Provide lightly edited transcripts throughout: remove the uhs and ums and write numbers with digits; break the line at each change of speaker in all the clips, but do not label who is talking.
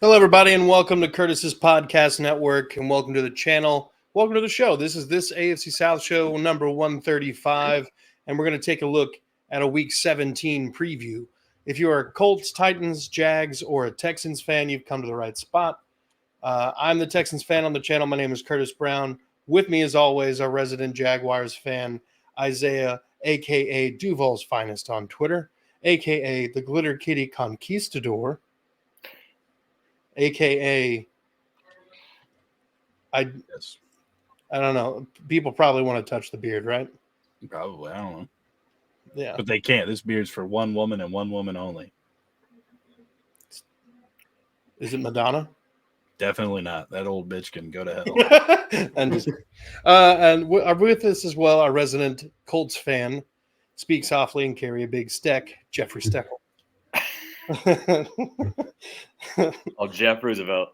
Hello, everybody, and welcome to Curtis's Podcast Network, and welcome to the channel. Welcome to the show. This is AFC South show number 135, and we're going to take a look at a Week 17 preview. If you are a Colts, Titans, Jags, or a Texans fan, you've come to the right spot. I'm the Texans fan on the channel. My name is Curtis Brown. With me, as always, our resident Jaguars fan, Isaiah, a.k.a. Duval's Finest on Twitter, a.k.a. the Glitter Kitty Conquistador, a.k.a. I don't know. People probably want to touch the beard, right?
Probably. I don't know.
Yeah.
But they can't. This beard's for one woman and one woman only.
Is it Madonna?
Definitely not. That old bitch can go to hell.
And with us as well, our resident Colts fan, speak softly and carry a big stick, Jeffrey Steckel.
Jeff Roosevelt.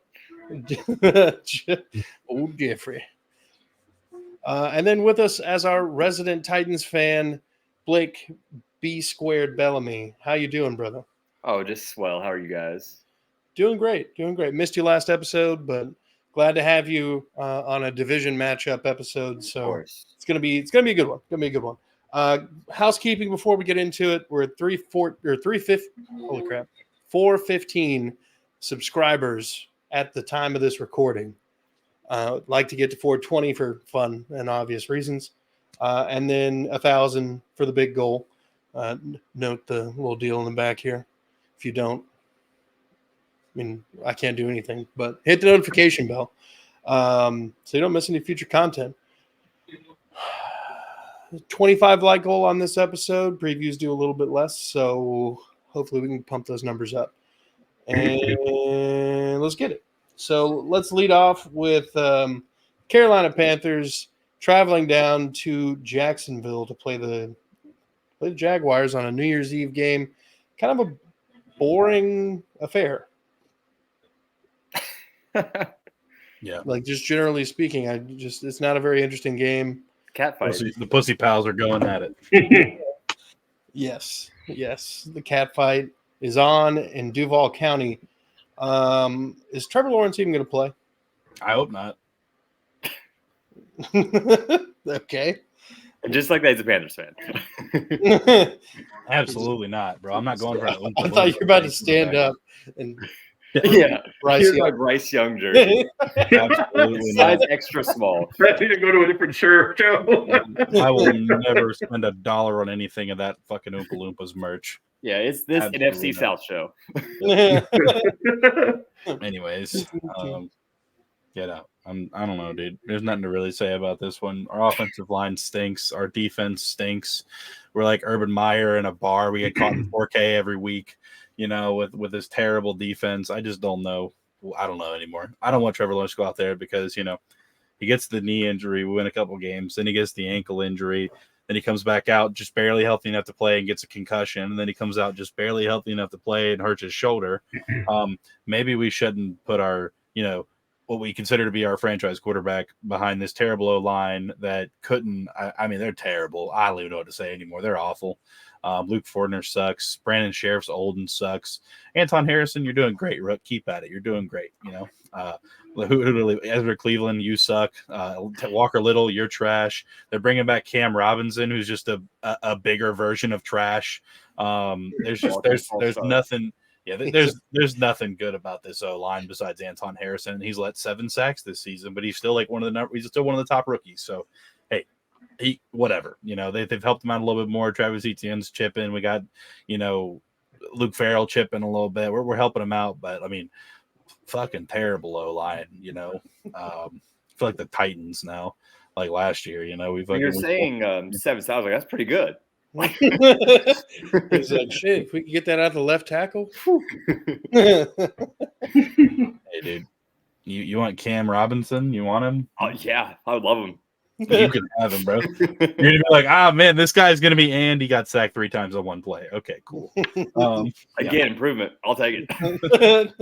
Old Jeffrey. And then with us as our resident Titans fan, Blake B Squared Bellamy. How you doing, brother?
Oh, just swell. How are you guys?
Doing great. Missed you last episode, but glad to have you on a division matchup episode. So it's gonna be a good one. Gonna be a good one. Housekeeping before we get into it. We're at 415 subscribers at the time of this recording. Like to get to 420 for fun and obvious reasons, and then 1,000 for the big goal. Note the little deal in the back here. If you don't, I mean, I can't do anything, but hit the notification bell so you don't miss any future content. 25 like goal on this episode. Previews do a little bit less, so hopefully we can pump those numbers up. And let's get it. So let's lead off with Carolina Panthers traveling down to Jacksonville to play the Jaguars on a New Year's Eve game. Kind of a boring affair.
Yeah.
Like, just generally speaking, it's not a very interesting game.
Cat fight.
The pussy pals are going at it.
Yes. The cat fight is on in Duval County. Is Trevor Lawrence even going to play?
I hope not.
Okay.
And just like that, he's a Panthers fan.
Absolutely not, bro. I'm not going for that.
I thought you were about to stand up and
Bryce Young jersey.
Absolutely
Size
not.
extra small.
I need to go to a different church.
I will never spend $1 on anything of that fucking Oompa Loompas merch.
Yeah, it's this
Absolutely
NFC South show.
Anyways, get out. I don't know, dude. There's nothing to really say about this one. Our offensive line stinks. Our defense stinks. We're like Urban Meyer in a bar. We get caught in 4K every week, with this terrible defense. I just don't know. I don't know anymore. I don't want Trevor Lawrence to go out there because, he gets the knee injury. We win a couple games. Then he gets the ankle injury. Then he comes back out just barely healthy enough to play and gets a concussion. And then he comes out just barely healthy enough to play and hurts his shoulder. Maybe we shouldn't put our, what we consider to be our franchise quarterback behind this terrible O-line that couldn't – I mean, they're terrible. I don't even know what to say anymore. They're awful. Luke Fortner sucks. Brandon Sheriff's old and sucks. Anton Harrison, you're doing great, Rook. Keep at it. You're doing great, Ezra Cleveland, you suck. Walker Little, you're trash. They're bringing back Cam Robinson, who's just a bigger version of trash. There's nothing – yeah, there's nothing good about this O-line besides Anton Harrison. He's let 7 sacks this season, but he's still like he's still one of the top rookies. So, hey, whatever. They've helped him out a little bit more. Travis Etienne's chipping. We got, Luke Farrell chipping a little bit. We're helping him out, but I mean, fucking terrible O-line. I feel like the Titans now, like last year.
You're saying 7 sounds like that's pretty good.
He's like, shit, if we can get that out of the left tackle.
Hey, dude, you want Cam Robinson? You want him?
Oh, yeah, I would love him.
You can have him, bro. You're going to be like, man, this guy's going to be, and he got sacked 3 times on one play. Okay, cool.
Again, improvement. I'll take it.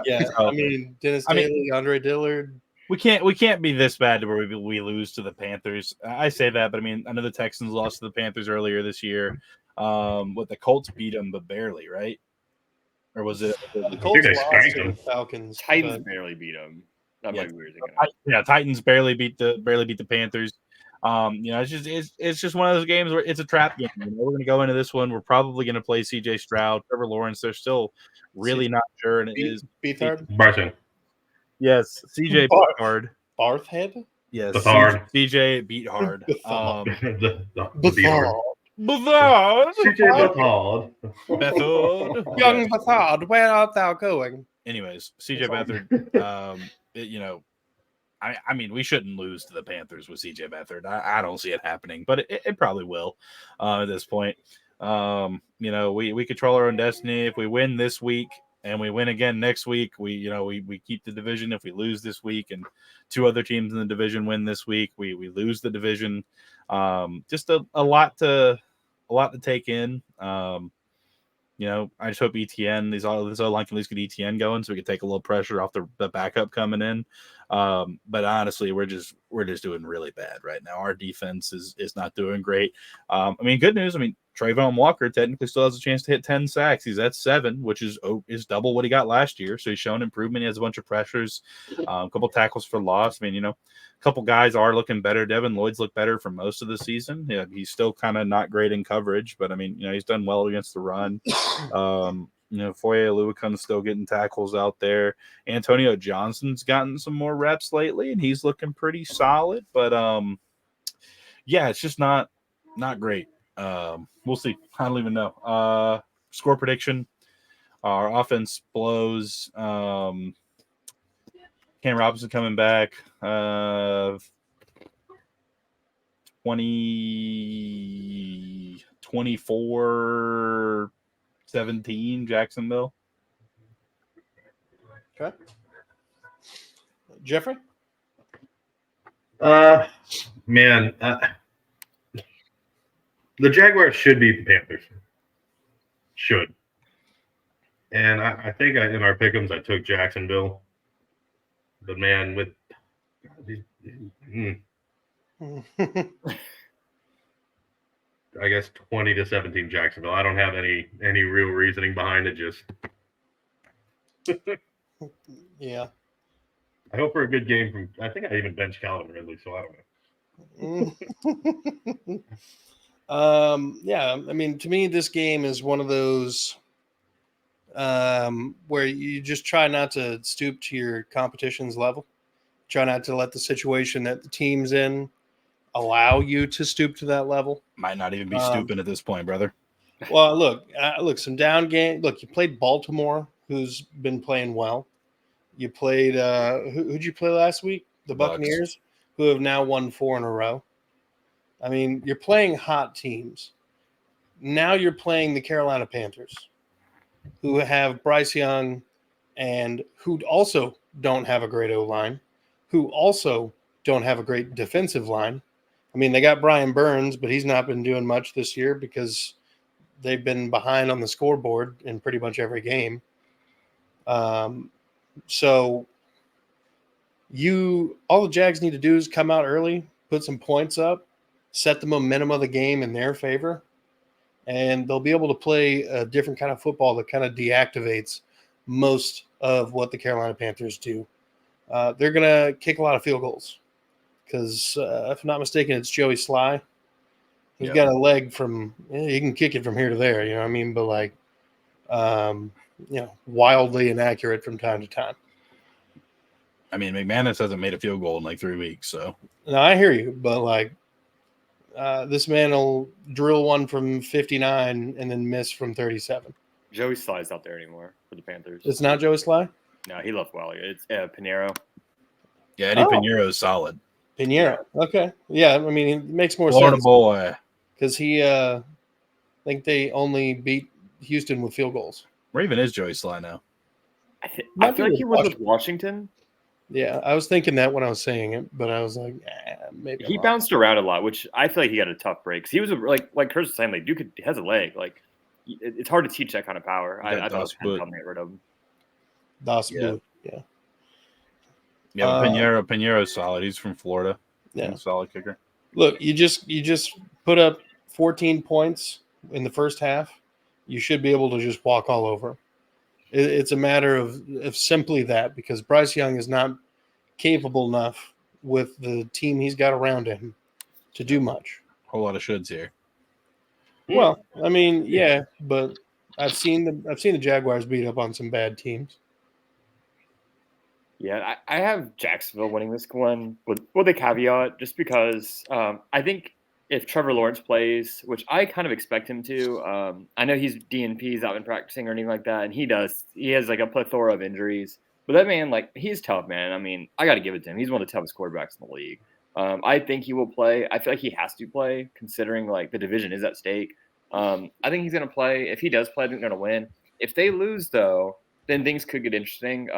Yeah, I mean, Dennis Daly, Andre Dillard.
We can't be this bad to where we lose to the Panthers. I say that, but I mean, I know the Texans lost to the Panthers earlier this year. The Colts beat them, but barely, right? or was it?
The Colts
they
lost
spanked
to the
them.
Titans.
Titans
but-
barely beat them. That
Yeah.
might be weird thinking of.
Yeah, Titans barely beat the Panthers. It's just one of those games where it's a trap game. We're going to go into this one. We're probably going to play C.J. Stroud, Trevor Lawrence. They're still really not sure, and it is
Beathard?
Bryson.
yes, C.J.
Bar-
Hard.
Barthhead?
Yes,
Bethard.
C.J. beat hard.
The
Bethard.
Bethard.
CJ Bethard.
Bethard.
Young Bethard, where art thou going?
Anyways, C.J. Beathard. I mean, we shouldn't lose to the Panthers with C.J. Beathard. I don't see it happening, but it probably will at this point. We control our own destiny. If we win this week and we win again next week, we keep the division. If we lose this week and two other teams in the division win this week, we lose the division. Just a lot to take in. I just hope ETN, this O-line can at least get ETN going so we can take a little pressure off the backup coming in. But honestly, we're just doing really bad right now. Our defense is not doing great. Good news. Trayvon Walker technically still has a chance to hit 10 sacks. He's at 7, which is double what he got last year. So he's shown improvement. He has a bunch of pressures, a couple tackles for loss. A couple guys are looking better. Devin Lloyd's looked better for most of the season. Yeah, he's still kind of not great in coverage, but he's done well against the run. Foye Oluwakun's still getting tackles out there. Antonio Johnson's gotten some more reps lately, and he's looking pretty solid. But it's just not great. We'll see. I don't even know. Score prediction. Our offense blows. Cam Robinson coming back. 24-17 Jacksonville.
Okay. Jeffrey?
The Jaguars should beat the Panthers. Should. And I think in our pick'ems I took Jacksonville. But man, with I guess 20-17 Jacksonville. I don't have any real reasoning behind it. Just
Yeah.
I hope for a good game from. I think I even benched Calvin Ridley, so I don't know.
To me, this game is one of those where you just try not to stoop to your competition's level. Try not to let the situation that the team's in allow you to stoop to that level.
Might not even be stooping at this point, brother.
Well, look, some down game. Look, you played Baltimore, who's been playing well. You played who'd you play last week? The Buccaneers, who have now won 4 in a row. You're playing hot teams. Now you're playing the Carolina Panthers, who have Bryce Young and who also don't have a great O-line, who also don't have a great defensive line. They got Brian Burns, but he's not been doing much this year because they've been behind on the scoreboard in pretty much every game. So all the Jags need to do is come out early, put some points up, set the momentum of the game in their favor, and they'll be able to play a different kind of football that kind of deactivates most of what the Carolina Panthers do. They're going to kick a lot of field goals because, if I'm not mistaken, it's Joey Sly. He's got a leg he can kick it from here to there, but wildly inaccurate from time to time.
McManus hasn't made a field goal in like 3 weeks, so.
No, I hear you, but this man will drill one from 59 and then miss from 37.
Joey Sly's not there anymore for the Panthers.
It's not Joey Sly?
No, he left well. It's Pinheiro.
Yeah, Eddie Pinheiro is solid.
Pinheiro. Okay. Yeah, it makes more
Florida
sense.
boy.
Because he, I think they only beat Houston with field goals.
Where even is Joey Sly now?
I feel like he was with Washington.
Yeah, I was thinking that when I was saying it, but I was like, maybe.
He bounced around a lot, which I feel like he got a tough break. Because he was like Chris was saying, Duke has a leg. It's hard to teach that kind of power. I thought it was get rid of him.
Das Boot, yeah.
Yeah, but Pinheiro's solid. He's from Florida.
Yeah,
He's a solid kicker.
Look, you just put up 14 points in the first half. You should be able to just walk all over. It's a matter of simply that, because Bryce Young is not capable enough with the team he's got around him to do much.
Whole lot of shoulds here.
Well, I mean, yeah, but I've seen the Jaguars beat up on some bad teams.
Yeah, I have Jacksonville winning this one with a caveat, just because I think if Trevor Lawrence plays, which I kind of expect him to, I know he's DNP's out been practicing or anything like that, and he has like a plethora of injuries. But that man, like, he's tough, man. I mean, I got to give it to him. He's one of the toughest quarterbacks in the league. I think he will play. I feel like he has to play, considering like the division is at stake. I think he's going to play. If he does play, I think they're going to win. If they lose, though, then things could get interesting.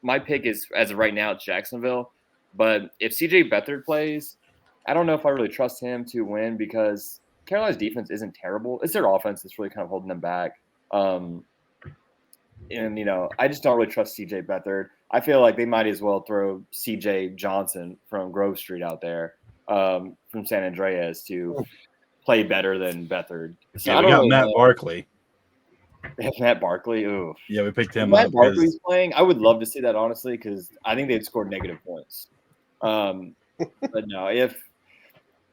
My pick is, as of right now, it's Jacksonville. But if CJ Beathard plays, I don't know if I really trust him to win, because Carolina's defense isn't terrible. It's their offense that's really kind of holding them back. And, I just don't really trust CJ Beathard. I feel like they might as well throw CJ Johnson from Grove Street out there, from San Andreas, to play better than Beathard. So
Yeah, we got Matt Barkley.
Matt Barkley, ooh.
Yeah, we picked him
Matt
up.
Barkley's playing. I would love to see that, honestly, because I think they'd scored negative points. But no, if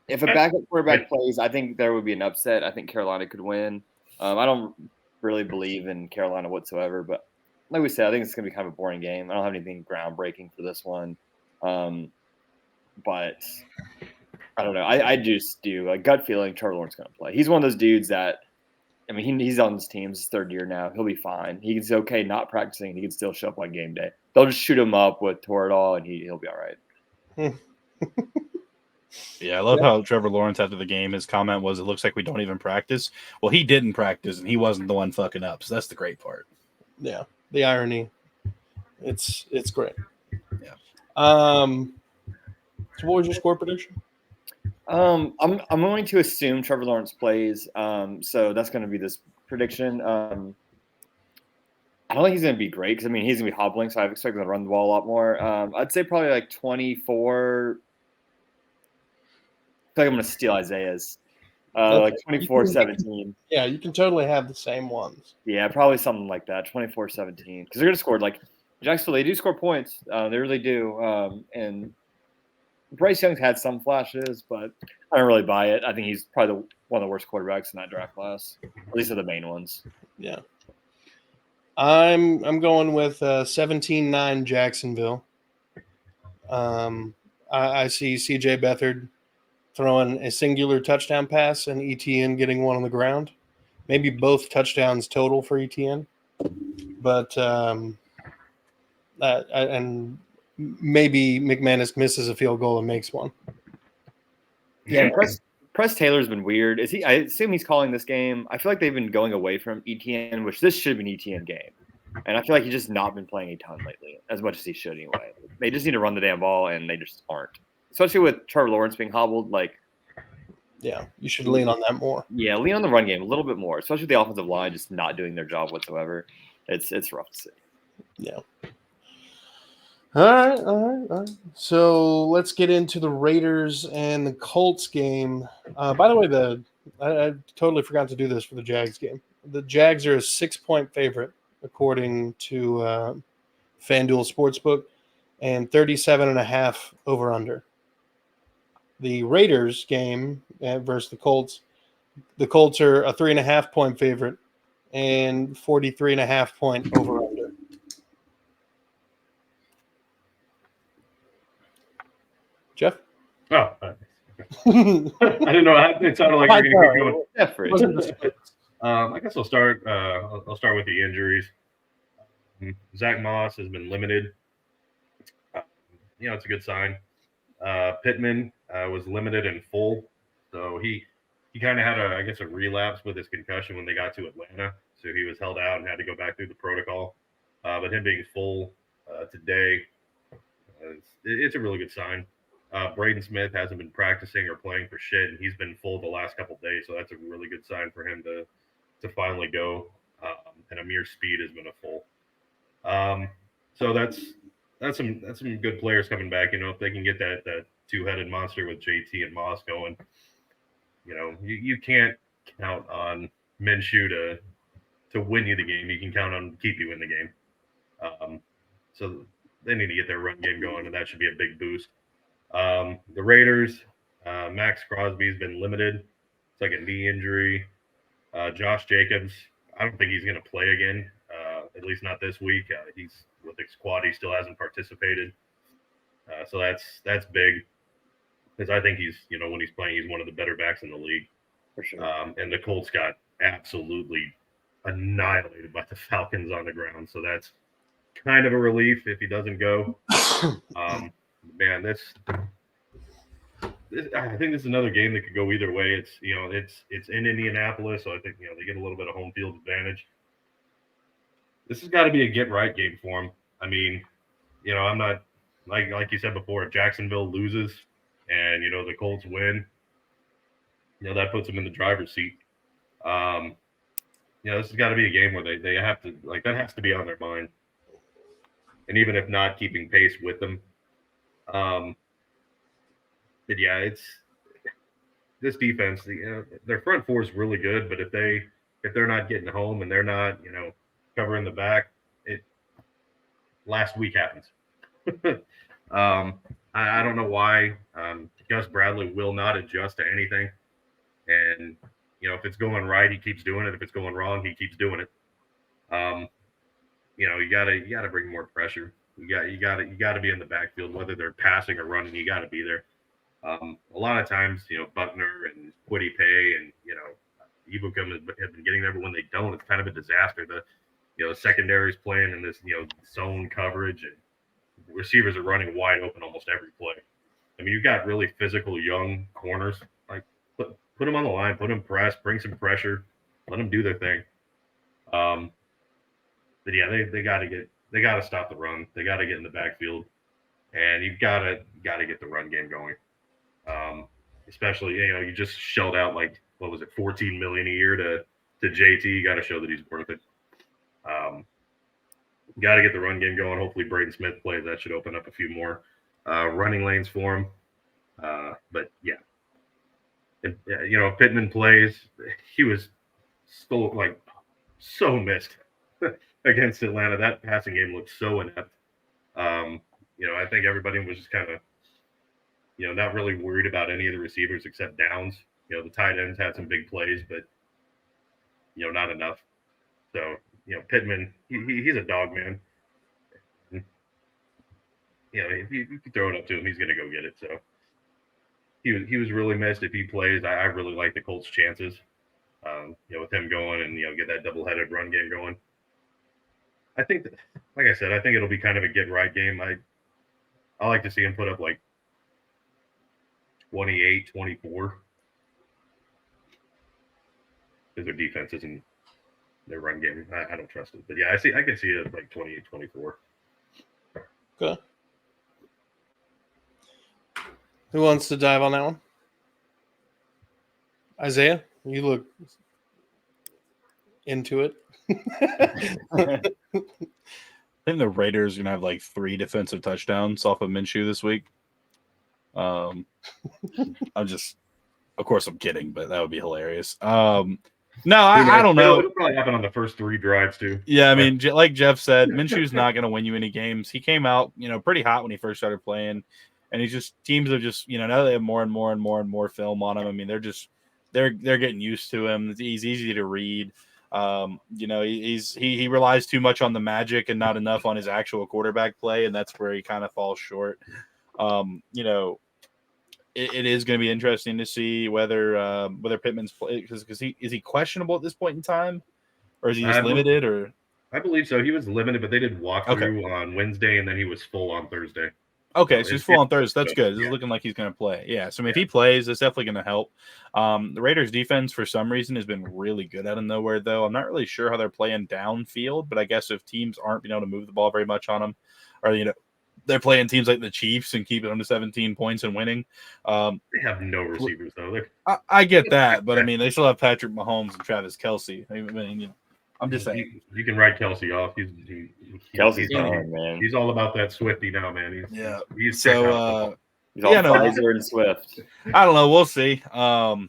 a backup quarterback plays, I think there would be an upset. I think Carolina could win. I don't really believe in Carolina whatsoever, but like we said, I think it's going to be kind of a boring game. I don't have anything groundbreaking for this one. But I don't know. I just do a gut feeling Trevor Lawrence is going to play. He's one of those dudes that, I mean, he's on this team. It's his third year now. He'll be fine. He's okay not practicing, and he can still show up on game day. They'll just shoot him up with Toradol, and he'll be all right.
Yeah, I love how Trevor Lawrence, after the game, his comment was, "It looks like we don't even practice." Well, he didn't practice, and he wasn't the one fucking up. So that's the great part.
Yeah, the irony. It's great.
Yeah.
So what was your score prediction?
I'm going to assume Trevor Lawrence plays. So that's going to be this prediction. I don't think he's going to be great, because, I mean, he's going to be hobbling, so I expect him to run the ball a lot more. I'd say probably like 24. I feel like I'm going to steal Isaiah's. Like 24-17.
Yeah, you can totally have the same ones.
Yeah, probably something like that, 24-17. Because they're going to score, like, Jacksonville, they do score points. They really do. And Bryce Young's had some flashes, but I don't really buy it. I think he's probably one of the worst quarterbacks in that draft class. At least of the main ones.
Yeah. I'm going with 17-9 Jacksonville. I see CJ Beathard throwing a singular touchdown pass and ETN getting one on the ground. Maybe both touchdowns total for ETN. But and maybe McManus misses a field goal and makes one.
Yeah, Press Taylor's been weird. Is he? I assume he's calling this game. I feel like they've been going away from ETN, which this should be an ETN game. And I feel like he's just not been playing a ton lately, as much as he should anyway. They just need to run the damn ball, and they just aren't. Especially with Trevor Lawrence being hobbled, like.
Yeah, you should lean on that more.
Yeah, lean on the run game a little bit more, especially with the offensive line just not doing their job whatsoever. It's rough to see.
Yeah. All right. So let's get into the Raiders and the Colts game. By the way, I totally forgot to do this for the Jags game. The Jags are a 6-point favorite, according to FanDuel Sportsbook, and 37.5 over-under. The Raiders game versus the Colts are a 3.5-point favorite and 43.5-point over-under. Jeff?
Oh, I didn't know. It sounded like you were going to keep going. I guess I'll start. I'll start with the injuries. Zach Moss has been limited. It's a good sign. Pittman was limited in full, so he kind of had a relapse with his concussion when they got to Atlanta. So he was held out and had to go back through the protocol. But him being full today, it's a really good sign. Braden Smith hasn't been practicing or playing for shit, and he's been full the last couple of days. So that's a really good sign for him to finally go. And Amir Speed has been a full. So that's some good players coming back. If they can get that two-headed monster with JT and Moss going, you can't count on Minshew to to win you the game. You can count on keep you in the game. So they need to get their run game going, and that should be a big boost. The Raiders, Max Crosby's been limited. It's like a knee injury. Josh Jacobs, I don't think he's going to play again, at least not this week. He's with the squad. He still hasn't participated. So that's big because I think he's, when he's playing, he's one of the better backs in the league.
For sure.
And the Colts got absolutely annihilated by the Falcons on the ground. So that's kind of a relief if he doesn't go. Man, I think this is another game that could go either way. It's in Indianapolis, so I think they get a little bit of home field advantage. This has got to be a get right game for them. I mean, I'm not like you said before. If Jacksonville loses and the Colts win, that puts them in the driver's seat. This has got to be a game where they have to that has to be on their mind, and even if not, keeping pace with them. But yeah, it's this defense. Their front four is really good, but if they're not getting home and they're not, covering the back, last week happens. I don't know why. Gus Bradley will not adjust to anything, and if it's going right, he keeps doing it. If it's going wrong, he keeps doing it. You gotta bring more pressure. You gotta be in the backfield, whether they're passing or running. You gotta be there. A lot of times, Buckner and Kwity Paye and Ibukum have been getting there, but when they don't, it's kind of a disaster. The secondary's playing in this zone coverage, and receivers are running wide open almost every play. I mean, you've got really physical young corners. Like put them on the line, put them press, bring some pressure, let them do their thing. But yeah, they got to stop the run. They got to get in the backfield, and you've got to get the run game going. Especially, you just shelled out what was it, $14 million a year to JT. You got to show that he's worth it. Got to get the run game going. Hopefully, Braden Smith plays. That should open up a few more running lanes for him. But yeah, if Pittman plays, he was so missed against Atlanta. That passing game looked so inept. I think everybody was just kind of not really worried about any of the receivers except Downs. The tight ends had some big plays, but not enough. So Pittman, he's a dog, man. If you throw it up to him, he's gonna go get it. So he was really missed. If he plays, I really like the Colts' chances. With him going and get that double-headed run game going. I think that, like I said, I think it'll be kind of a get right game. I like to see him put up 28, 24. Because their defense isn't their run game. I don't trust it. But yeah, I can see it 28, 24.
Okay. Who wants to dive on that one? Isaiah, you look into it.
I think the Raiders are going to have 3 defensive touchdowns off of Minshew this week. Of course I'm kidding, but that would be hilarious. No, I don't know.
It'll probably happen on the first 3 drives too.
Yeah, I mean, like Jeff said, Minshew's not going to win you any games. He came out, pretty hot when he first started playing, and teams have just, now they have more and more and more and more film on him. I mean, they're getting used to him. He's easy to read. He relies too much on the magic and not enough on his actual quarterback play, and that's where he kind of falls short. It is going to be interesting to see whether Pittman's play, because is he questionable at this point in time, or is he just limited? Or
I believe so. He was limited, but they did walkthrough on Wednesday, and then he was full on Thursday.
Okay, so he's full on Thursday. That's good. It's looking like he's going to play. Yeah, so if he plays, it's definitely going to help. The Raiders' defense, for some reason, has been really good out of nowhere, though. I'm not really sure how they're playing downfield, but I guess if teams aren't being able to move the ball very much on them, or they're playing teams like the Chiefs and keeping them to 17 points and winning.
They have no receivers, though.
I get that, but I mean, they still have Patrick Mahomes and Travis Kelce. I mean, I'm just saying.
You can write Kelce off.
Kelsey's gone, man.
He's all about that Swifty now, man. He's
he's all Pfizer and Swift.
I don't know. We'll see. I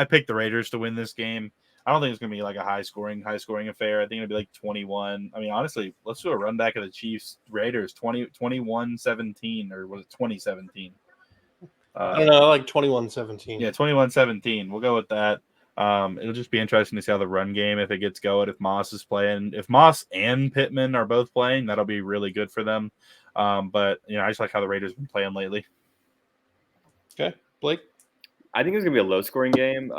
picked the Raiders to win this game. I don't think it's going to be like a high scoring affair. I think it'll be like 21. I mean, honestly, let's do a run back of the Chiefs Raiders 21-17, or was it 2017?
I don't know, like 21-17.
Yeah, 21-17. We'll go with that. It'll just be interesting to see how the run game, if it gets going, if Moss is playing. If Moss and Pittman are both playing, that'll be really good for them. But I just like how the Raiders have been playing lately.
Okay, Blake?
I think it's going to be a low-scoring game,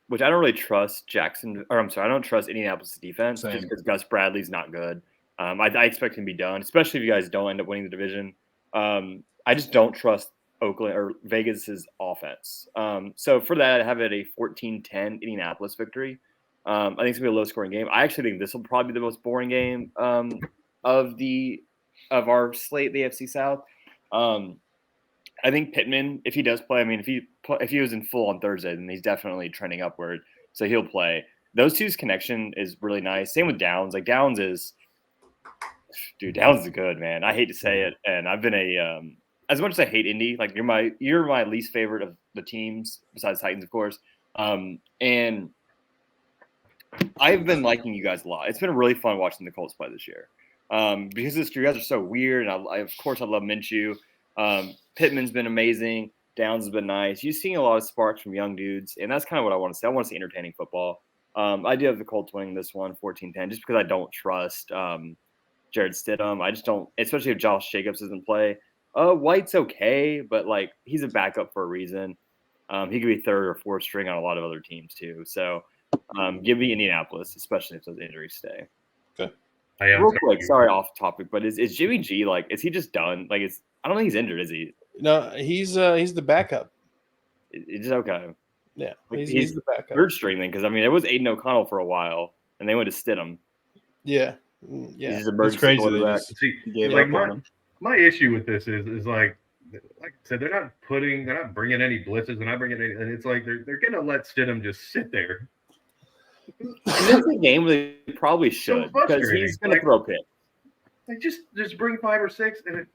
which I don't really trust I don't trust Indianapolis' defense just because Gus Bradley's not good. I expect him to be done, especially if you guys don't end up winning the division. I just don't trust Oakland or Vegas's offense. So for that, I have it a 14-10 Indianapolis victory. I think it's going to be a low-scoring game. I actually think this will probably be the most boring game of our slate, the AFC South. I think Pittman, if he does play, I mean, if he was in full on Thursday, then he's definitely trending upward, so he'll play. Those two's connection is really nice. Same with Downs. Like Downs is good, man. I hate to say it, and I've been as much as I hate Indy, like you're my least favorite of the teams besides Titans, of course. And I've been liking you guys a lot. It's been really fun watching the Colts play this year because you guys are so weird. And I love Minshew. Pittman's been amazing. Downs has been nice. You've seen a lot of sparks from young dudes, and that's kind of what I want to see. I want to see entertaining football. I do have the Colts winning this one, 14-10, just because I don't trust Jared Stidham. I just don't, especially if Josh Jacobs doesn't play. White's okay, but like he's a backup for a reason. He could be third or fourth string on a lot of other teams too. So give me Indianapolis, especially if those injuries stay.
Okay.
Real quick, sorry, off topic, but is Jimmy G is he just done? Like, I don't think he's injured, is he?
No, he's the backup.
It's okay.
Yeah, he's the backup.
Third string then, because I mean it was Aiden O'Connell for a while, and they went to Stidham.
Yeah.
It's
crazy.
My issue with this is like I said, they're not bringing any blitzes, they're not bringing any, and it's like they're gonna let Stidham just sit there.
This is a game where they probably should because he's gonna throw picks.
Like just bring 5 or 6, and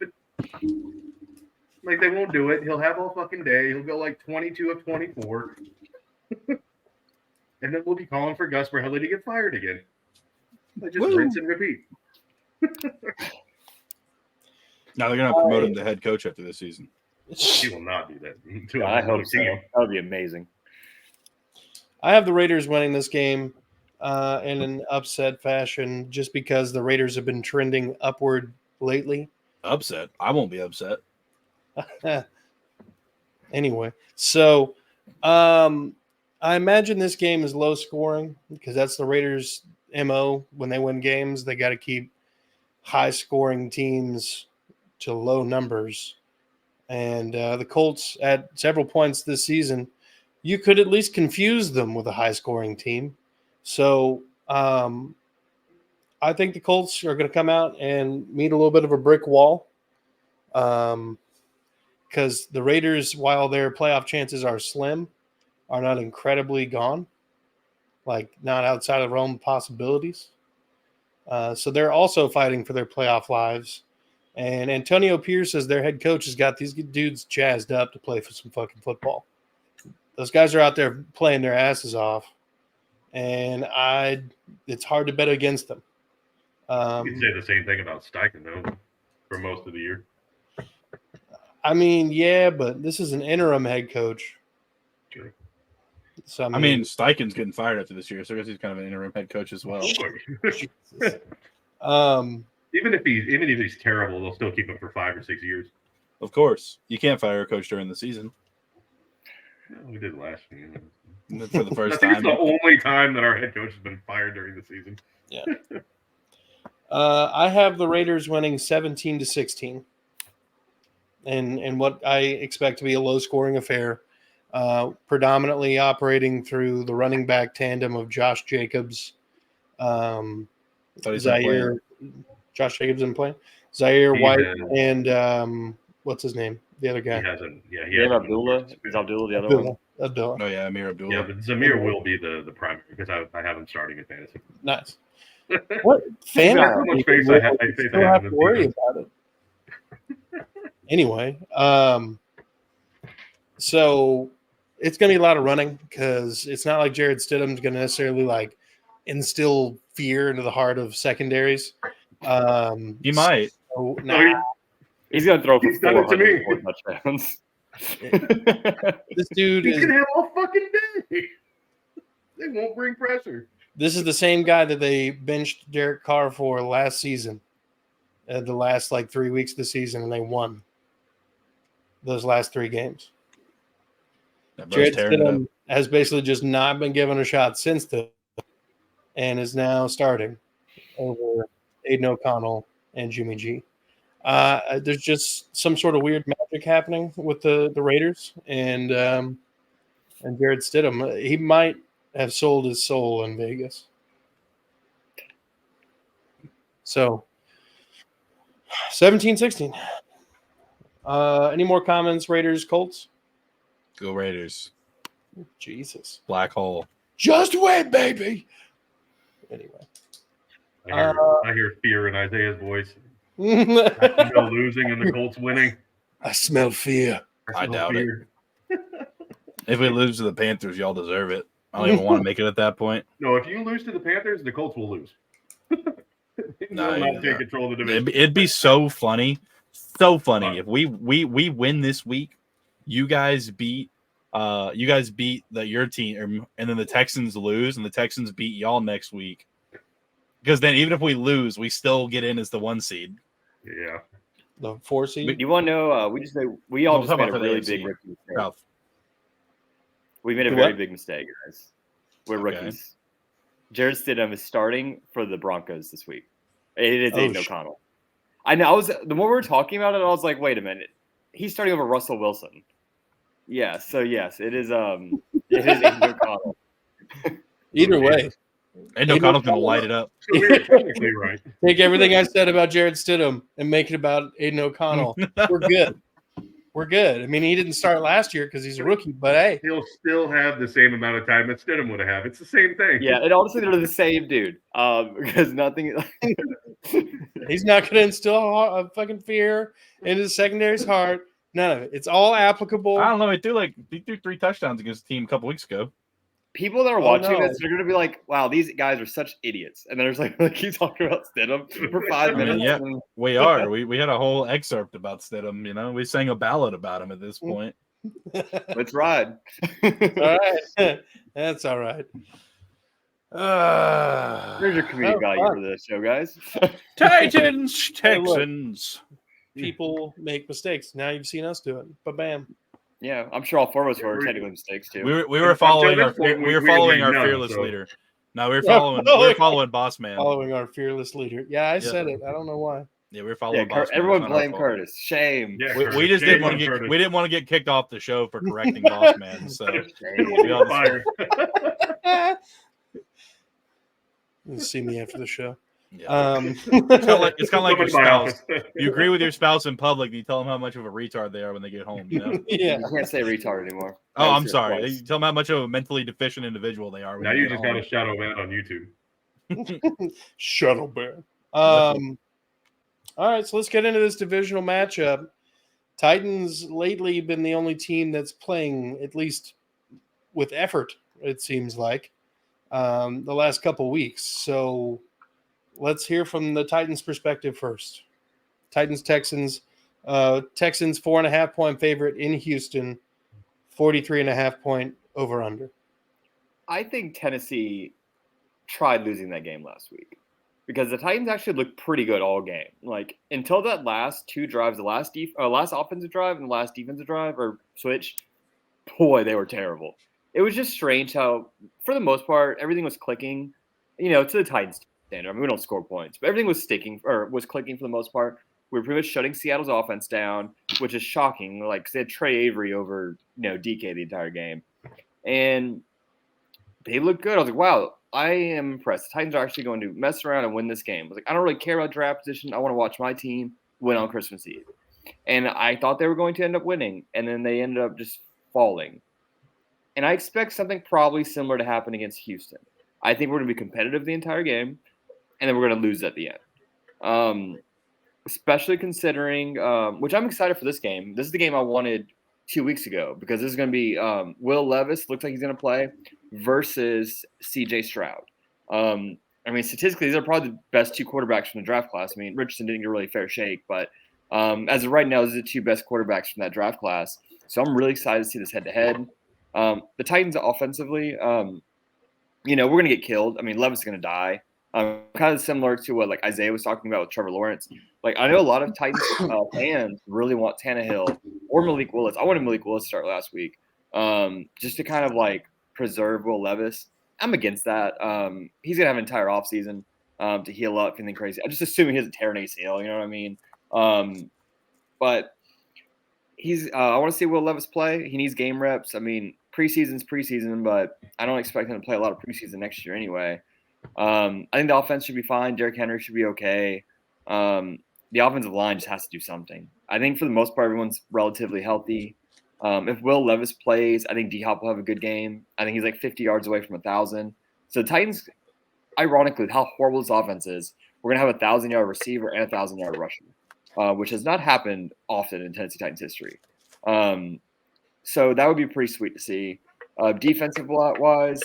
like they won't do it. He'll have all fucking day. He'll go like 22 of 24, and then we'll be calling for Gus Bradley to get fired again. Like just rinse and repeat.
Now they're going to promote him to head coach after this season.
He will not do that.
I hope so. That would be amazing.
I have the Raiders winning this game in an upset fashion just because the Raiders have been trending upward lately.
Upset? I won't be upset.
Anyway, so I imagine this game is low scoring because that's the Raiders' MO. When they win games, they got to keep high scoring teams to low numbers. And the Colts, at several points this season, you could at least confuse them with a high scoring team. So I think the Colts are going to come out and meet a little bit of a brick wall. Because the Raiders, while their playoff chances are slim, are not incredibly gone, like not outside of the realm of possibilities. So they're also fighting for their playoff lives. And Antonio Pierce, as their head coach, has got these dudes jazzed up to play for some fucking football. Those guys are out there playing their asses off, and it's hard to bet against them.
You could say the same thing about Steichen, though, for most of the year.
I mean, yeah, but this is an interim head coach.
True.
So,
I mean, Steichen's getting fired after this year, so I guess he's kind of an interim head coach as well.
Even if he's terrible, they'll still keep him for 5 or 6 years.
Of course, you can't fire a coach during the season.
No, we did last year.
For the first
time.
time.
It's the only time that our head coach has been fired during the season.
Yeah. I have the Raiders winning 17-16. And what I expect to be a low-scoring affair, predominantly operating through the running back tandem of Josh Jacobs, Zaire. Josh Jacobs didn't play. Zaire White and what's his name? The other guy.
He hasn't. Yeah,
he hasn't. Abdullah. Is Abdullah the other one?
Abdullah.
Oh yeah, Amir Abdullah.
Yeah, but Zamir will be the primary because I have him starting in fantasy.
Nice. What fantasy?
How much faith I have
to worry about it. Anyway, so it's going to be a lot of running because it's not like Jared Stidham's going to necessarily like instill fear into the heart of secondaries.
He might.
So,
He's going to throw for
He's done it to me.
404 touchdowns.
This dude
He's
is
gonna have all fucking day. They won't bring pressure.
This is the same guy that they benched Derek Carr for last season, the last like 3 weeks of the season, and they won those last 3 games. Jared Stidham has basically just not been given a shot since then, and is now starting over Aiden O'Connell and Jimmy G. There's just some sort of weird magic happening with the Raiders and Jared Stidham. He might have sold his soul in Vegas. So 17-16. Any more comments, Raiders, Colts?
Go Raiders.
Jesus.
Black hole.
Just win, baby. Anyway.
I hear fear in Isaiah's voice. Jacksonville losing and the Colts winning.
I smell fear.
I doubt it. If we lose to the Panthers, y'all deserve it. I don't even want to make it at that point.
No, if you lose to the Panthers, the Colts will lose. They will not take control of the division.
It'd be so funny. So funny. If we win this week, you guys beat your team, and then the Texans lose, and the Texans beat y'all next week. Because then even if we lose, we still get in as the 1 seed.
Yeah.
The 4 seed?
You want to know, we all just made a really big rookie mistake.
South.
We made a very big mistake, guys. We're rookies. Jared Stidham is starting for the Broncos this week. It is Aiden O'Connell. I know. The more we were talking about it, I was like, wait a minute. He's starting over Russell Wilson. Yeah, so yes, it is Aiden O'Connell.
Either way.
Aiden O'Connell's going to light it up.
So we were technically right.
Take everything I said about Jared Stidham and make it about Aiden O'Connell. We're good. We're good. I mean, he didn't start last year because he's a rookie, but hey.
He'll still have the same amount of time that Stidham would have. It's the same thing.
Yeah, and honestly, they're the same dude. Because nothing.
He's not going to instill a fucking fear into the secondary's heart. None of it. It's all applicable.
I don't know. He threw 3 touchdowns against the team a couple weeks ago.
People that are watching this, they're going to be like, wow, these guys are such idiots. And then there's like keep talking about Stidham for 5 minutes.
Yeah, we are. We had a whole excerpt about Stidham, We sang a ballad about him at this point.
Let's ride.
All right. That's all right.
There's your comedic value for this show, guys.
Titans, Texans.
People make mistakes. Now you've seen us do it. Ba-bam.
Yeah, I'm sure all 4 of us were technical mistakes too.
We were following our fearless leader. No, we were following Boss Man.
Following our fearless leader. Yeah, I said it. I don't know why.
Yeah, we were following Boss Man.
Everyone blame Curtis. Shame.
Yeah,
we just didn't want to get kicked off the show for correcting Boss Man. So
Fired.
You see me after the show.
Yeah. It's kind of like your spouse. You agree with your spouse in public, and you tell them how much of a retard they are when they get home.
Yeah,
you can't say retard anymore.
Oh, I'm sorry. You tell them how much of a mentally deficient individual they are.
Now you just got a shadow ban on YouTube.
Shuttle bear. All right, so let's get into this divisional matchup. Titans lately been the only team that's playing at least with effort. It seems like the last couple weeks. So. Let's hear from the Titans' perspective first. Texans 4.5 point favorite in Houston, 43.5 point over under.
I think Tennessee tried losing that game last week because the Titans actually looked pretty good all game. Like until that last 2 drives, the last offensive drive and the last defensive drive or switch, boy, they were terrible. It was just strange how, for the most part, everything was clicking, to the Titans. I mean, we don't score points, but everything was clicking for the most part. We were pretty much shutting Seattle's offense down, which is shocking. Like, 'cause they had Trey Avery over, DK the entire game. And they looked good. I was like, wow, I am impressed. The Titans are actually going to mess around and win this game. I was like, I don't really care about draft position. I want to watch my team win on Christmas Eve. And I thought they were going to end up winning, and then they ended up just falling. And I expect something probably similar to happen against Houston. I think we're going to be competitive the entire game. And then we're going to lose at the end. Especially considering, which I'm excited for this game. This is the game I wanted 2 weeks ago, because this is going to be Will Levis looks like he's going to play versus C.J. Stroud. I mean, statistically, these are probably the best two quarterbacks from the draft class. I mean, Richardson didn't get a really fair shake, but as of right now, these are the two best quarterbacks from that draft class. So I'm really excited to see this head-to-head. The Titans offensively, we're going to get killed. I mean, Levis is going to die. Kind of similar to what like Isaiah was talking about with Trevor Lawrence. Like, I know a lot of Titans fans really want Tannehill or Malik Willis. I wanted Malik Willis to start last week, just to kind of like preserve Will Levis. I'm against that. He's gonna have an entire offseason to heal up, anything crazy. I'm just assuming he doesn't tear an ACL. You know what I mean? But I want to see Will Levis play. He needs game reps. I mean, preseason's preseason, but I don't expect him to play a lot of preseason next year anyway. I think the offense should be fine. Derrick Henry should be okay. The offensive line just has to do something. I think for the most part, everyone's relatively healthy. If Will Levis plays, I think D-Hop will have a good game. I think he's like 50 yards away from 1,000. So the Titans, ironically, how horrible this offense is, we're going to have a 1,000-yard receiver and a 1,000-yard rusher, which has not happened often in Tennessee Titans history. So that would be pretty sweet to see. Defensive-wise,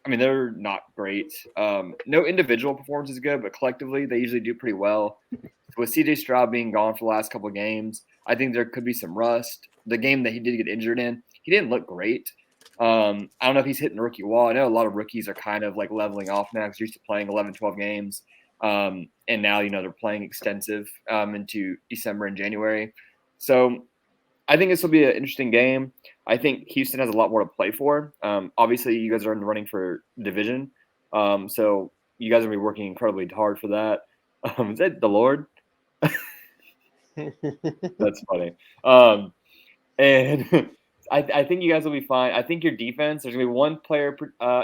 I mean, they're not great. No individual performance is good, but collectively, they usually do pretty well. With C.J. Stroud being gone for the last couple of games, I think there could be some rust. The game that he did get injured in, he didn't look great. I don't know if he's hitting the rookie wall. I know a lot of rookies are kind of like leveling off now because they're used to playing 11, 12 games. And now, they're playing extensive into December and January. So I think this will be an interesting game. I think Houston has a lot more to play for. Obviously, you guys are in the running for division. So you guys are going to be working incredibly hard for that. Is that the Lord? That's funny. And I think you guys will be fine. I think your defense, there's going to be one player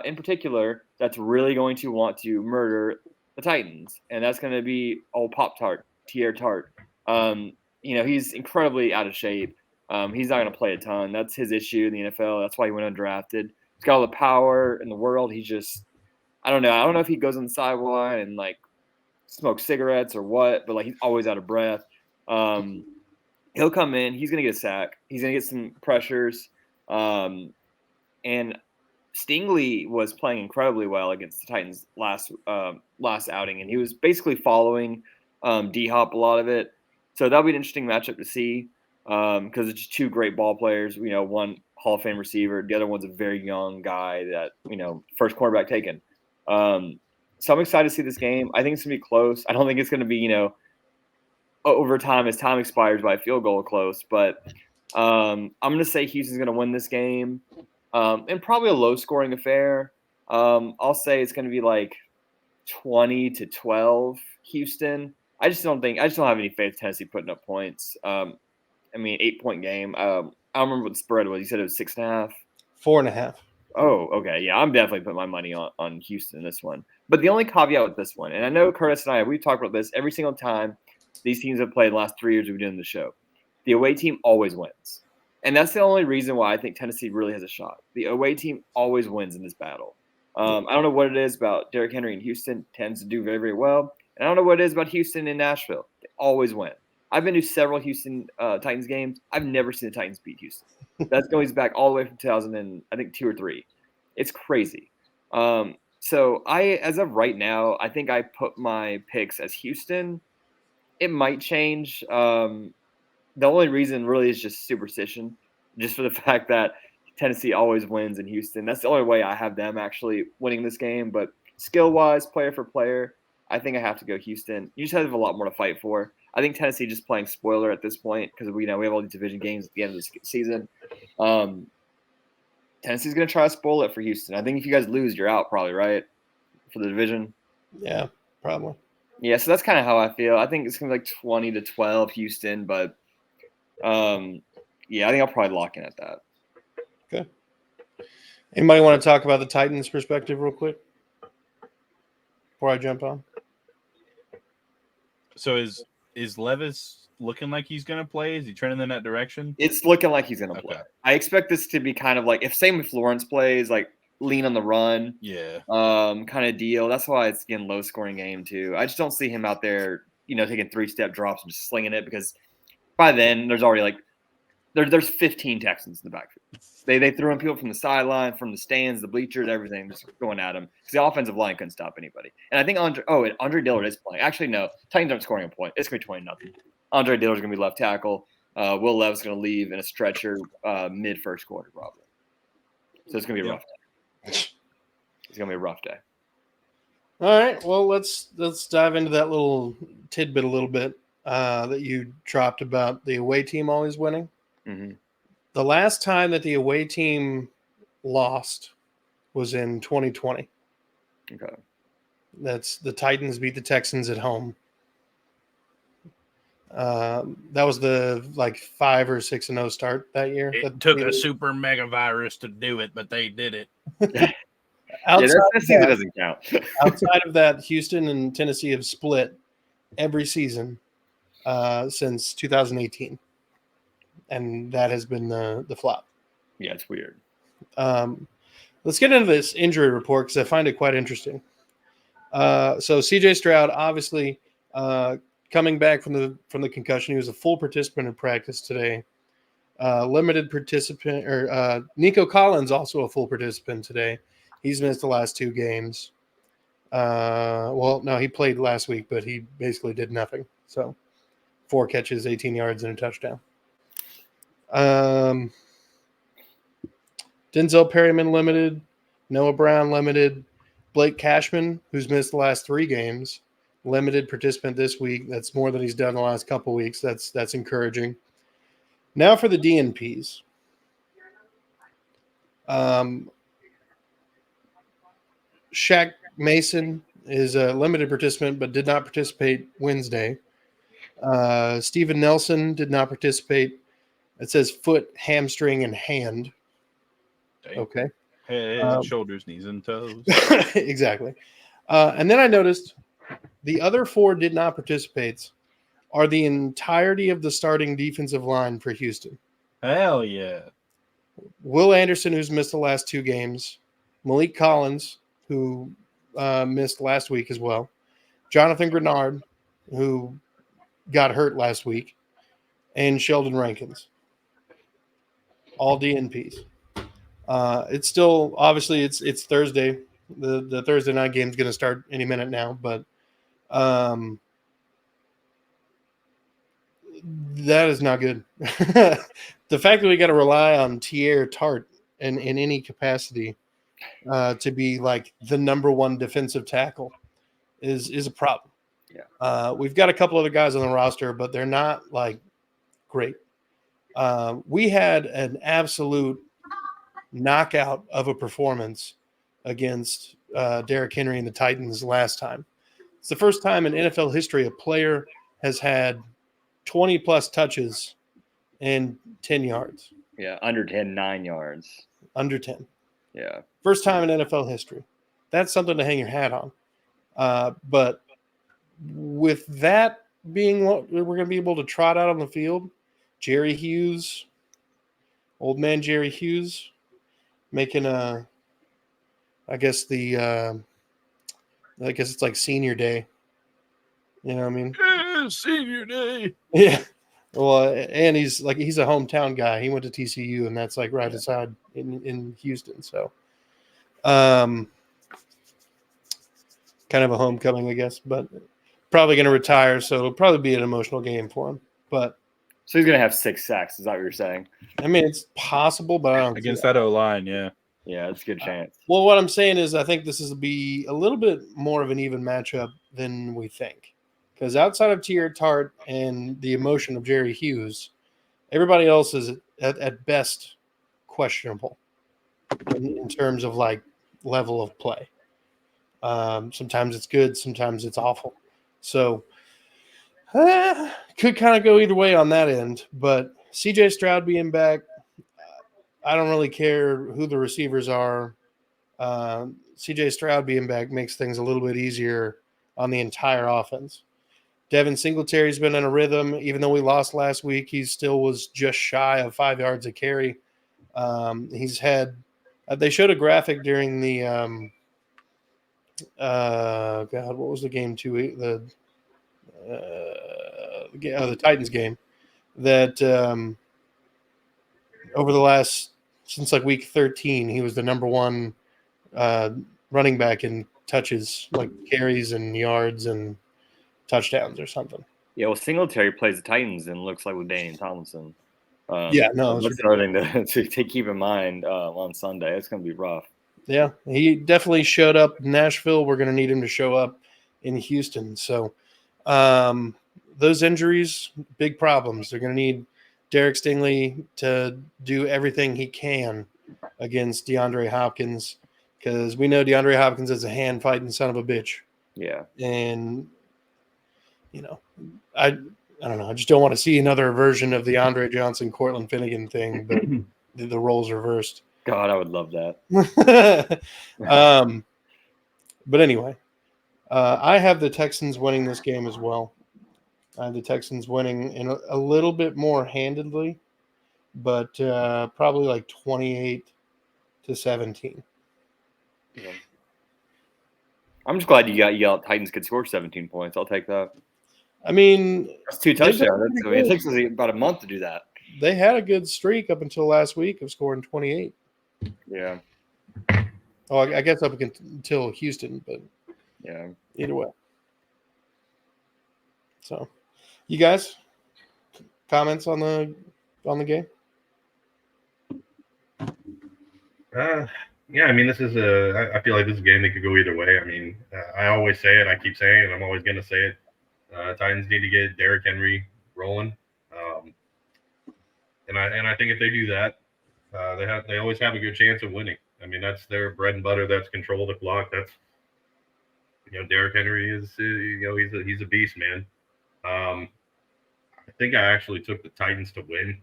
in particular that's really going to want to murder the Titans, and that's going to be old Pop-Tart, Tier Tart. He's incredibly out of shape. He's not going to play a ton. That's his issue in the NFL. That's why he went undrafted. He's got all the power in the world. He's just, I don't know. I don't know if he goes on the sideline and like smokes cigarettes or what, but like he's always out of breath. He'll come in. He's going to get a sack. He's going to get some pressures. And Stingley was playing incredibly well against the Titans last outing, and he was basically following D-Hop a lot of it. So that'll be an interesting matchup to see because it's just two great ball players. One Hall of Fame receiver, the other one's a very young guy that first quarterback taken. So I'm excited to see this game. I think it's going to be close. I don't think it's going to be overtime as time expires by a field goal close, but I'm going to say Houston's going to win this game, and probably a low-scoring affair. I'll say it's going to be like 20-12 Houston. I just don't have any faith Tennessee putting up points. 8-point game. I don't remember what the spread was. You said it was 6.5?
4.5.
Oh, okay. Yeah, I'm definitely putting my money on Houston in this one. But the only caveat with this one, and I know Curtis and we've talked about this every single time these teams have played in the last 3 years we've been doing the show. The away team always wins. And that's the only reason why I think Tennessee really has a shot. The away team always wins in this battle. I don't know what it is about Derrick Henry in Houston. Tends to do very, very well. And I don't know what it is about Houston and Nashville. They always win. I've been to several Houston Titans games. I've never seen the Titans beat Houston. That goes back all the way from 2002 or 3. It's crazy. So as of right now, I think I put my picks as Houston. It might change. The only reason really is just superstition, just for the fact that Tennessee always wins in Houston. That's the only way I have them actually winning this game. But skill-wise, player for player, I think I have to go Houston. You just have a lot more to fight for. I think Tennessee just playing spoiler at this point because we have all these division games at the end of the season. Tennessee's going to try to spoil it for Houston. I think if you guys lose, you're out probably, right, for the division?
Yeah, probably.
Yeah, so that's kind of how I feel. I think it's going to be like 20-12 Houston, but yeah, I think I'll probably lock in at that.
Okay. Anybody want to talk about the Titans' perspective real quick before I jump on?
So is Levis looking like he's going to play? Is he trending in that direction?
It's looking like he's going to play. I expect this to be kind of like if Lawrence plays, like lean on the run, kind of deal. That's why it's again low scoring game too. I just don't see him out there, taking 3-step drops and just slinging it because by then there's there's 15 Texans in the backfield. They threw in people from the sideline, from the stands, the bleachers, everything, just going at them because the offensive line couldn't stop anybody. And I think Andre Dillard is playing. Actually, no, Titans aren't scoring a point. It's going to be 20-0. Andre Dillard's going to be left tackle. Will Levis going to leave in a stretcher mid first quarter probably. So it's going to be a rough day. It's going to be a rough day.
All right. Well, let's dive into that little tidbit a little bit that you dropped about the away team always winning.
Mm-hmm.
The last time that the away team lost was in 2020.
Okay.
That's the Titans beat the Texans at home. That was the 5 or 6-0 start that year.
It took a super mega virus to do it, but they did it.
That season doesn't count.
Outside of that, Houston and Tennessee have split every season since 2018. And that has been the flop.
Yeah, it's weird.
Let's get into this injury report because I find it quite interesting. So C.J. Stroud, obviously, coming back from the concussion, he was a full participant in practice today. Limited participant, or Nico Collins, also a full participant today. He's missed the last 2 games. Well, no, he played last week, but he basically did nothing. So 4 catches, 18 yards, and a touchdown. Denzel Perryman limited, Noah Brown limited, Blake Cashman, who's missed the last 3 games, limited participant this week. That's more than he's done the last couple weeks. That's encouraging. Now for the DNPs. Shaq Mason is a limited participant but did not participate Wednesday. Steven Nelson did not participate. It says foot, hamstring, and hand. Okay.
Head, shoulders, knees, and toes.
Exactly. And then I noticed the other 4 did not participate are the entirety of the starting defensive line for Houston.
Hell yeah.
Will Anderson, who's missed the last 2 games. Malik Collins, who missed last week as well. Jonathan Grenard, who got hurt last week. And Sheldon Rankins. All DNPs. It's still, obviously, it's Thursday. The Thursday night game is going to start any minute now, but that is not good. The fact that we got to rely on Tier Tart in any capacity to be the number 1 defensive tackle is a problem.
Yeah.
We've got a couple other guys on the roster, but they're not great. We had an absolute knockout of a performance against Derrick Henry and the Titans last time. It's the first time in NFL history a player has had 20-plus touches and 10 yards.
Yeah, under 10, 9 yards.
Under 10.
Yeah.
First time in NFL history. That's something to hang your hat on. But with that being what we're going to be able to trot out on the field, Jerry Hughes, old man Jerry Hughes, making I guess it's like senior day. You know what I mean?
Yeah, senior day.
Yeah. Well, and he's a hometown guy. He went to TCU, and that's right aside in Houston. So, kind of a homecoming, I guess, but probably going to retire. So it'll probably be an emotional game for him. But
so he's going to have 6 sacks. Is that what you're saying?
I mean, it's possible, but I don't
against that O-line, yeah.
Yeah, it's a good chance.
Well, what I'm saying is I think this is be a little bit more of an even matchup than we think. Because outside of Tier Tart and the emotion of Jerry Hughes, everybody else is at best questionable in terms of level of play. Sometimes it's good, sometimes it's awful. So could kind of go either way on that end. But CJ Stroud being back, I don't really care who the receivers are. CJ Stroud being back makes things a little bit easier on the entire offense. Devin Singletary's been in a rhythm. Even though we lost last week, he still was just shy of 5 yards a carry. He's had they showed a graphic during the what was the game 2 week the Titans game that over the last since like week 13, he was the number one running back in touches, like carries and yards and touchdowns or something.
Yeah, well, Singletary plays the Titans and looks like with Daniel Tomlinson.
Yeah, no,
that's starting to keep in mind on Sunday. It's going to be rough.
Yeah, he definitely showed up in Nashville. We're going to need him to show up in Houston. So those injuries, big problems. They're going to need Derek Stingley to do everything he can against DeAndre Hopkins, because we know DeAndre Hopkins is a hand-fighting son of a bitch.
Yeah.
And, I don't know. I just don't want to see another version of the Andre Johnson, Cortland Finnegan thing, but the roles reversed.
God, I would love that.
But anyway, I have the Texans winning this game as well. I have the Texans winning in a little bit more handedly, but probably like 28-17.
Yeah. I'm just glad you got Titans could score 17 points. I'll take that.
I mean,
that's 2 touchdowns. It takes us about a month to do that.
They had a good streak up until last week of scoring 28.
Yeah.
Oh, I guess up until Houston, but
yeah,
either way. So, you guys, comments on the game?
Yeah, I mean, this is I feel like this is a game that could go either way. I mean, I always say it, I keep saying it, I'm always going to say it. Titans need to get Derrick Henry rolling, and I think if they do that, they always have a good chance of winning. I mean, that's their bread and butter. That's control the clock. That's Derrick Henry is he's a beast, man. I think I actually took the Titans to win.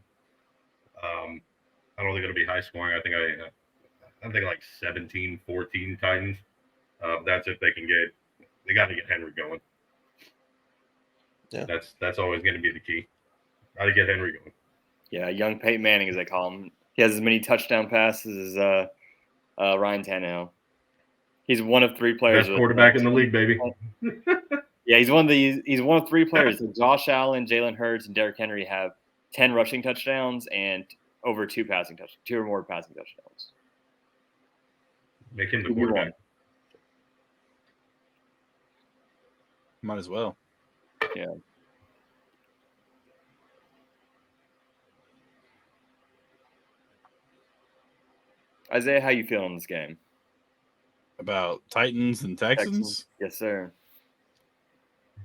I don't think it'll be high scoring. I think like 17-14 Titans. That's if they got to get Henry going.
Yeah,
that's always going to be the key. Got to get Henry going.
Yeah, young Peyton Manning, as they call him. He has as many touchdown passes as Ryan Tannehill. He's one of 3 players.
Best quarterback in the league, baby.
Yeah, he's one of 3 players. Josh Allen, Jalen Hurts, and Derrick Henry have 10 rushing touchdowns and over 2 or more passing touchdowns.
Make him the quarterback.
Might as well.
Yeah. Isaiah, how you feeling in this game?
About Titans and Texans?
Yes, sir.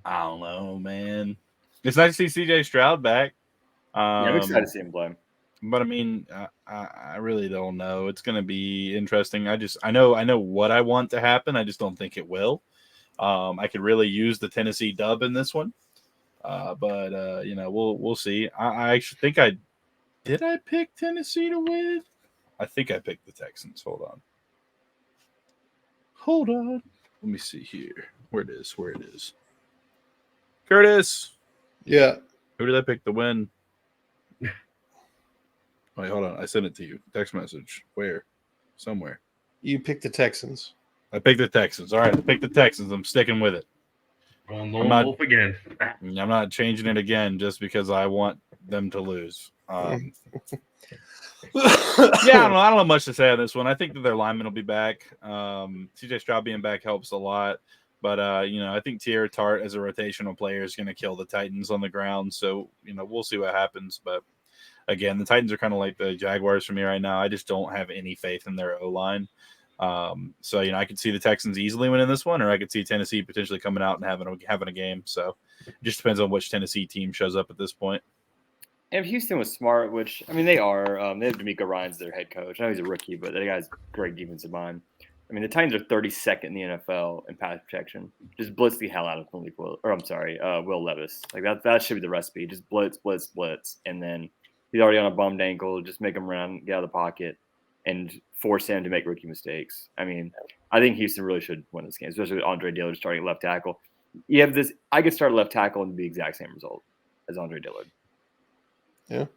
I don't know, man. It's nice to see CJ Stroud back.
I'm excited to see him play.
But I mean, I really don't know. It's going to be interesting. I know what I want to happen. I just don't think it will. I could really use the Tennessee dub in this one, but we'll see. I actually think I pick Tennessee to win. I think I picked the Texans. Hold on. Let me see here. Where it is. Curtis.
Yeah.
Who did I pick to win? Wait, hold on. I sent it to you. Text message. Where? Somewhere.
You picked the Texans.
I picked the Texans. All right, I picked the Texans. I'm sticking with it.
Going lone wolf again.
I'm not changing it again just because I want them to lose. Yeah, I don't know much to say on this one. I think that their linemen will be back. CJ Stroud being back helps a lot. But, I think Tierra Tart as a rotational player is going to kill the Titans on the ground. So, we'll see what happens. But, again, the Titans are kind of like the Jaguars for me right now. I just don't have any faith in their O-line. So, I could see the Texans easily winning this one, or I could see Tennessee potentially coming out and having a game. So, it just depends on which Tennessee team shows up at this point.
And if Houston was smart, which, I mean, they are. They have D'Amico Ryans, their head coach. I know he's a rookie, but that guy's great defensive mind. I mean, the Titans are 32nd in the NFL in pass protection. Just blitz the hell out of Will Levis. Like that should be the recipe. Just blitz, and then he's already on a bummed ankle. Just make him run, get out of the pocket, and force him to make rookie mistakes. I mean, I think Houston really should win this game, especially with Andre Dillard starting left tackle. You have this. I could start left tackle and be the exact same result as Andre Dillard.
Yeah.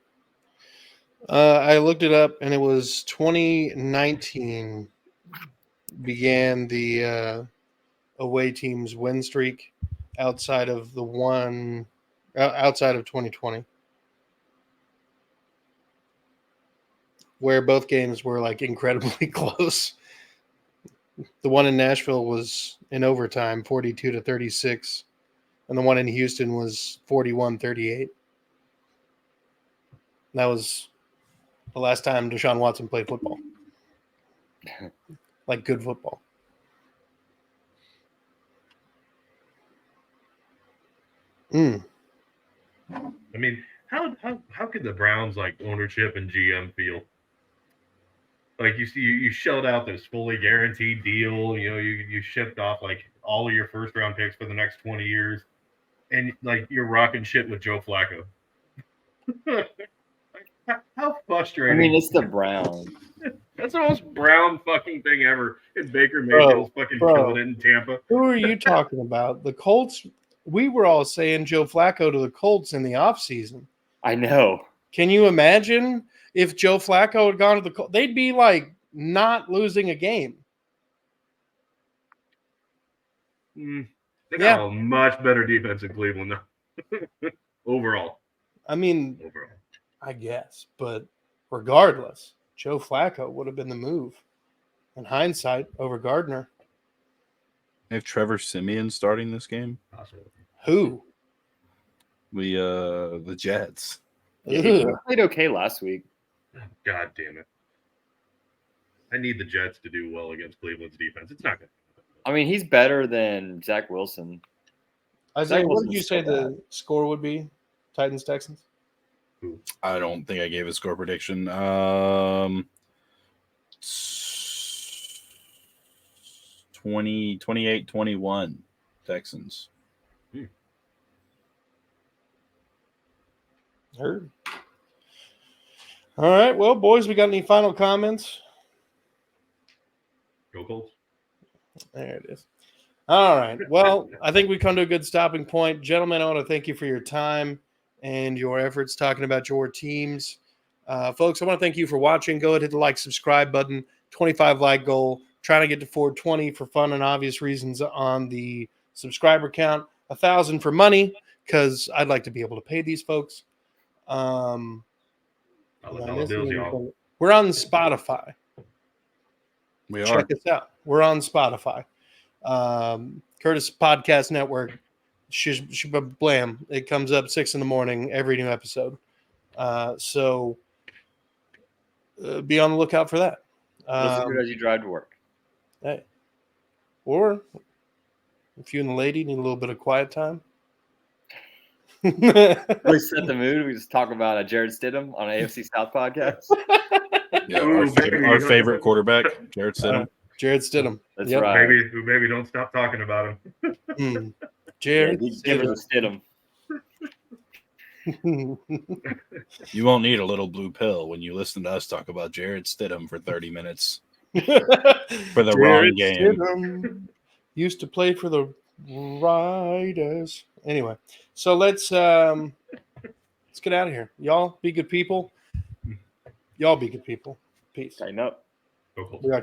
I looked it up, and it was 2019 began the away team's win streak outside of 2020. where both games were like incredibly close. The one in Nashville was in overtime, 42-36, and the one in Houston was 41-38. That was the last time Deshaun Watson played football, like good football.
I mean, how could the Browns like ownership and GM feel? Like you shelled out this fully guaranteed deal. You know, you shipped off like all of your first round picks for the next 20 years, and like you're rocking shit with Joe Flacco. How frustrating!
I mean, it's the Browns.
That's the most Brown fucking thing ever. And Baker Mayfield's fucking killing it in Tampa.
Who are you talking about? The Colts. We were all saying Joe Flacco to the Colts in the offseason.
I know.
Can you imagine if Joe Flacco had gone to the Colts? They'd be like not losing a game.
They got a much better defense in Cleveland now. Overall.
I mean, I guess. But regardless, Joe Flacco would have been the move in hindsight over Gardner.
They have Trevor Siemian starting this game.
Who?
The Jets.
Yeah, he played okay last week.
God damn it. I need the Jets to do well against Cleveland's defense. It's not good.
I mean, he's better than Zach Wilson.
Isaiah, what did you say the score would be? Titans, Texans?
I don't think I gave a score prediction. 28-21 Texans.
Heard. All right. Well, boys, we got any final comments?
Go Colts.
There it is. All right. Well, I think we come to a good stopping point. Gentlemen, I want to thank you for your time and your efforts talking about your teams. Folks, I want to thank you for watching. Go ahead, hit the like, subscribe button. 25 like goal. Trying to get to 420 for fun and obvious reasons on the subscriber count. 1,000 for money because I'd like to be able to pay these folks. We're on Spotify.
We are.
Check us out. We're on Spotify. Curtis Podcast Network. Blam. It comes up 6 a.m. every new episode. So be on the lookout for that.
Listen to it as you drive to work.
Hey. Or if you and the lady need a little bit of quiet time.
We set the mood. We just talk about Jared Stidham on AFC South podcast.
Yeah, our favorite quarterback, Jared Stidham.
Jared Stidham.
That's right.
Maybe don't stop talking about him.
Jared,
give us a Stidham.
You won't need a little blue pill when you listen to us talk about Jared Stidham for 30 minutes for the wrong game.
Stidham used to play for the Riders. Anyway, so let's get out of here. Y'all be good people. Y'all be good people. Peace.
Tighten up.
Go Colts.
We are